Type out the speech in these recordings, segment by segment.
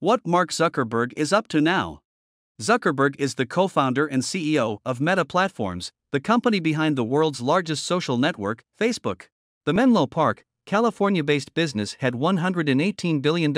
What Mark Zuckerberg is up to now. Zuckerberg is the co-founder and CEO of Meta Platforms, the company behind the world's largest social network, Facebook. The Menlo Park, California-based business had $118 billion,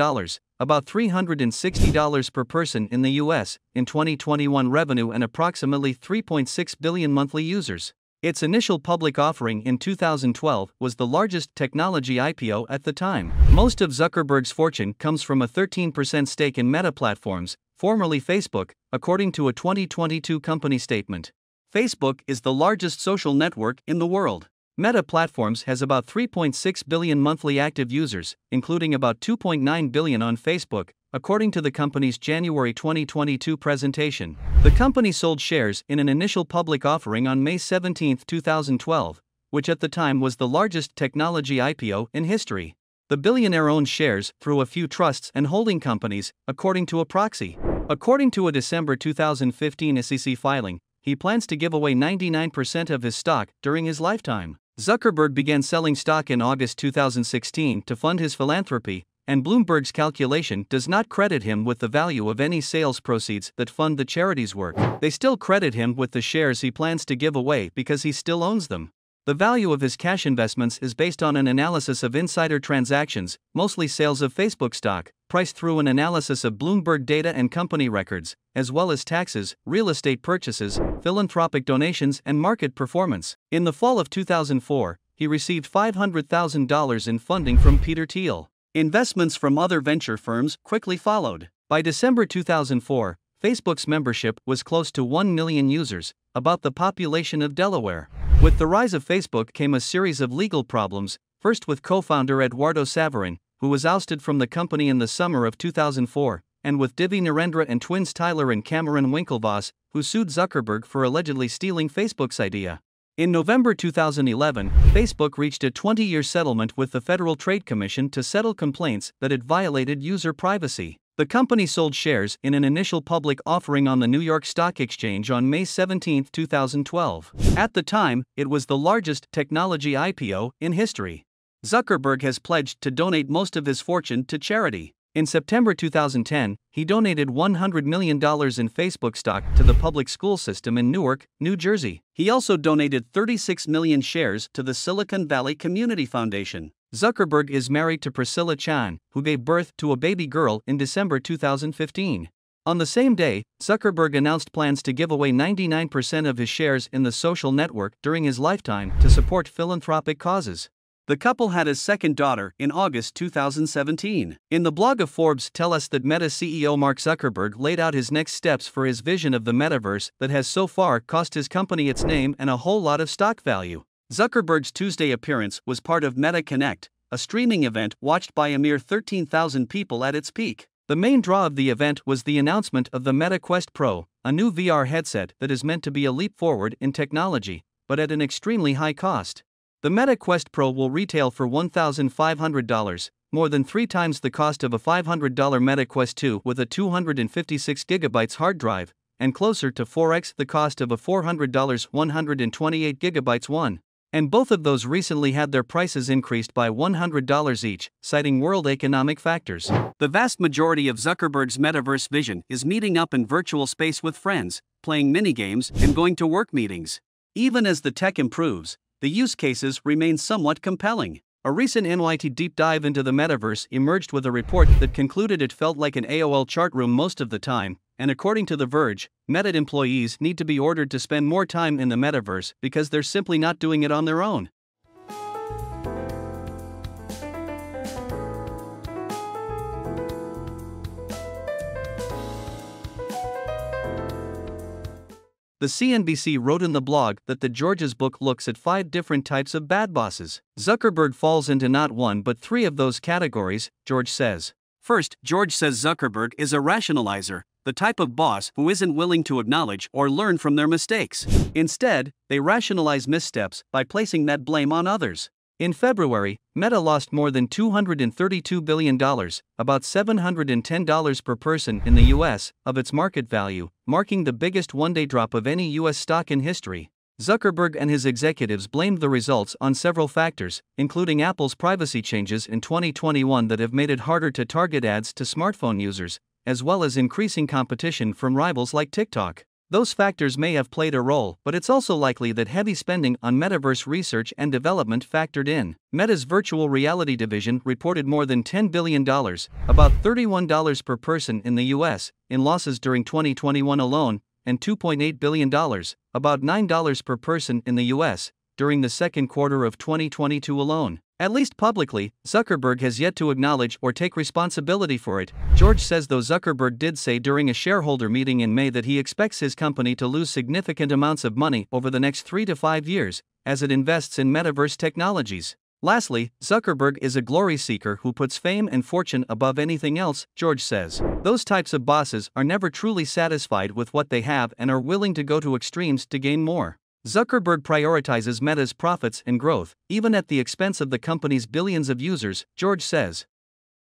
about $360 per person in the US, in 2021 revenue and approximately 3.6 billion monthly users. Its initial public offering in 2012 was the largest technology IPO at the time. Most of Zuckerberg's fortune comes from a 13% stake in Meta Platforms, formerly Facebook, according to a 2022 company statement. Facebook is the largest social network in the world. Meta Platforms has about 3.6 billion monthly active users, including about 2.9 billion on Facebook, according to the company's January 2022 presentation. The company sold shares in an initial public offering on May 17, 2012, which at the time was the largest technology IPO in history. The billionaire owned shares through a few trusts and holding companies, according to a proxy. According to a December 2015 SEC filing, he plans to give away 99% of his stock during his lifetime. Zuckerberg began selling stock in August 2016 to fund his philanthropy, and Bloomberg's calculation does not credit him with the value of any sales proceeds that fund the charity's work. They still credit him with the shares he plans to give away because he still owns them. The value of his cash investments is based on an analysis of insider transactions, mostly sales of Facebook stock, priced through an analysis of Bloomberg data and company records, as well as taxes, real estate purchases, philanthropic donations, and market performance. In the fall of 2004, he received $500,000 in funding from Peter Thiel. Investments from other venture firms quickly followed. By December 2004, Facebook's membership was close to 1 million users, about the population of Delaware. With the rise of Facebook came a series of legal problems, first with co-founder Eduardo Saverin, who was ousted from the company in the summer of 2004, and with Divi Narendra and twins Tyler and Cameron Winklevoss, who sued Zuckerberg for allegedly stealing Facebook's idea. In November 2011, Facebook reached a 20-year settlement with the Federal Trade Commission to settle complaints that it violated user privacy. The company sold shares in an initial public offering on the New York Stock Exchange on May 17, 2012. At the time, it was the largest technology IPO in history. Zuckerberg has pledged to donate most of his fortune to charity. In September 2010, he donated $100 million in Facebook stock to the public school system in Newark, New Jersey. He also donated 36 million shares to the Silicon Valley Community Foundation. Zuckerberg is married to Priscilla Chan, who gave birth to a baby girl in December 2015. On the same day, Zuckerberg announced plans to give away 99% of his shares in the social network during his lifetime to support philanthropic causes. The couple had a second daughter in August 2017. In the blog of Forbes tell us that Meta CEO Mark Zuckerberg laid out his next steps for his vision of the metaverse that has so far cost his company its name and a whole lot of stock value. Zuckerberg's Tuesday appearance was part of Meta Connect, a streaming event watched by a mere 13,000 people at its peak. The main draw of the event was the announcement of the Meta Quest Pro, a new VR headset that is meant to be a leap forward in technology, but at an extremely high cost. The Meta Quest Pro will retail for $1,500, more than 3 times the cost of a $500 Meta Quest 2 with a 256GB hard drive, and closer to 4x the cost of a $400 128GB one. And both of those recently had their prices increased by $100 each, citing world economic factors. The vast majority of Zuckerberg's metaverse vision is meeting up in virtual space with friends, playing minigames, and going to work meetings. Even as the tech improves, the use cases remain somewhat compelling. A recent NYT deep dive into the metaverse emerged with a report that concluded it felt like an AOL chart room most of the time, and according to The Verge, Meta employees need to be ordered to spend more time in the metaverse because they're simply not doing it on their own. The CNBC wrote in the blog that the George's book looks at 5 different types of bad bosses. Zuckerberg falls into not 1 but 3 of those categories, George says. First, George says Zuckerberg is a rationalizer, the type of boss who isn't willing to acknowledge or learn from their mistakes. Instead, they rationalize missteps by placing that blame on others. In February, Meta lost more than $232 billion, about $710 per person in the US, of its market value, marking the biggest one-day drop of any US stock in history. Zuckerberg and his executives blamed the results on several factors, including Apple's privacy changes in 2021 that have made it harder to target ads to smartphone users, as well as increasing competition from rivals like TikTok. Those factors may have played a role, but it's also likely that heavy spending on metaverse research and development factored in. Meta's virtual reality division reported more than $10 billion, about $31 per person in the US, in losses during 2021 alone, and $2.8 billion, about $9 per person in the US, during the second quarter of 2022 alone. At least publicly, Zuckerberg has yet to acknowledge or take responsibility for it. George says though Zuckerberg did say during a shareholder meeting in May that he expects his company to lose significant amounts of money over the next 3 to 5 years, as it invests in metaverse technologies. Lastly, Zuckerberg is a glory seeker who puts fame and fortune above anything else, George says. Those types of bosses are never truly satisfied with what they have and are willing to go to extremes to gain more. Zuckerberg prioritizes Meta's profits and growth, even at the expense of the company's billions of users, George says.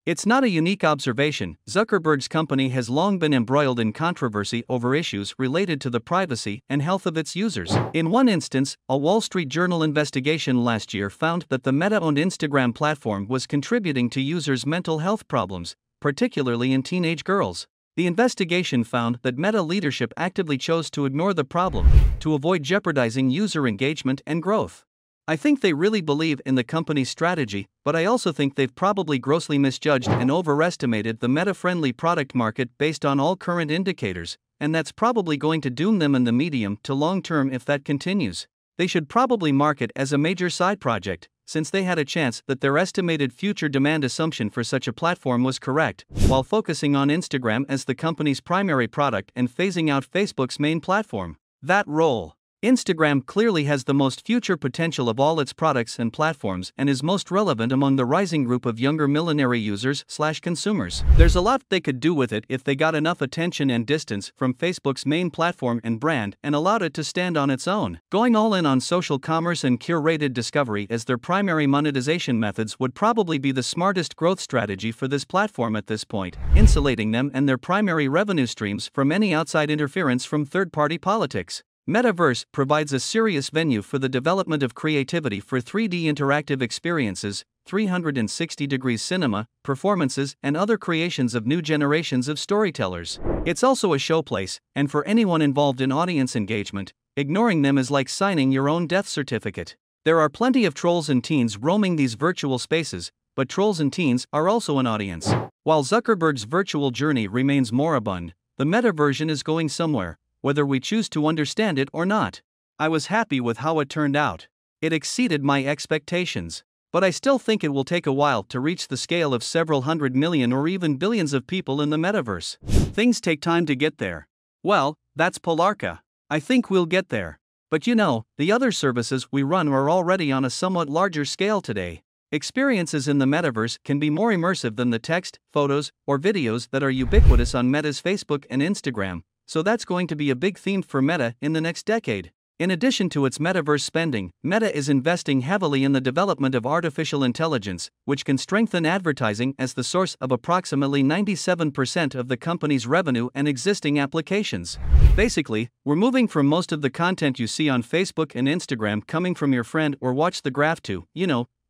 It's not a unique observation. Zuckerberg's company has long been embroiled in controversy over issues related to the privacy and health of its users. In one instance, a Wall Street Journal investigation last year found that the Meta-owned Instagram platform was contributing to users' mental health problems, particularly in teenage girls. The investigation found that Meta leadership actively chose to ignore the problem to avoid jeopardizing user engagement and growth. I think they really believe in the company's strategy, but I also think they've probably grossly misjudged and overestimated the Meta-friendly product market based on all current indicators, and that's probably going to doom them in the medium to long term if that continues. They should probably mark it as a major side project, since they had a chance that their estimated future demand assumption for such a platform was correct, while focusing on Instagram as the company's primary product and phasing out Facebook's main platform. That role. Instagram clearly has the most future potential of all its products and platforms and is most relevant among the rising group of younger millenary users/consumers. There's a lot they could do with it if they got enough attention and distance from Facebook's main platform and brand and allowed it to stand on its own. Going all in on social commerce and curated discovery as their primary monetization methods would probably be the smartest growth strategy for this platform at this point, insulating them and their primary revenue streams from any outside interference from third-party politics. Metaverse provides a serious venue for the development of creativity for 3D interactive experiences, 360-degree cinema, performances, and other creations of new generations of storytellers. It's also a showplace, and for anyone involved in audience engagement, ignoring them is like signing your own death certificate. There are plenty of trolls and teens roaming these virtual spaces, but trolls and teens are also an audience. While Zuckerberg's virtual journey remains moribund, the meta version is going somewhere, whether we choose to understand it or not. I was happy with how it turned out. It exceeded my expectations. But I still think it will take a while to reach the scale of several hundred million or even billions of people in the metaverse. Things take time to get there. Well, that's Polarka. I think we'll get there. But you know, the other services we run are already on a somewhat larger scale today. Experiences in the metaverse can be more immersive than the text, photos, or videos that are ubiquitous on Meta's Facebook and Instagram. So that's going to be a big theme for Meta in the next decade. In addition to its metaverse spending, Meta is investing heavily in the development of artificial intelligence, which can strengthen advertising as the source of approximately 97% of the company's revenue and existing applications. Basically, we're moving from most of the content you see on Facebook and Instagram coming from your friend or watch the graph to,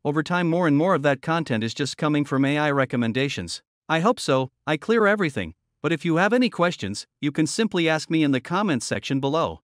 over time more and more of that content is just coming from AI recommendations. I hope so, I clear everything. But if you have any questions, you can simply ask me in the comments section below.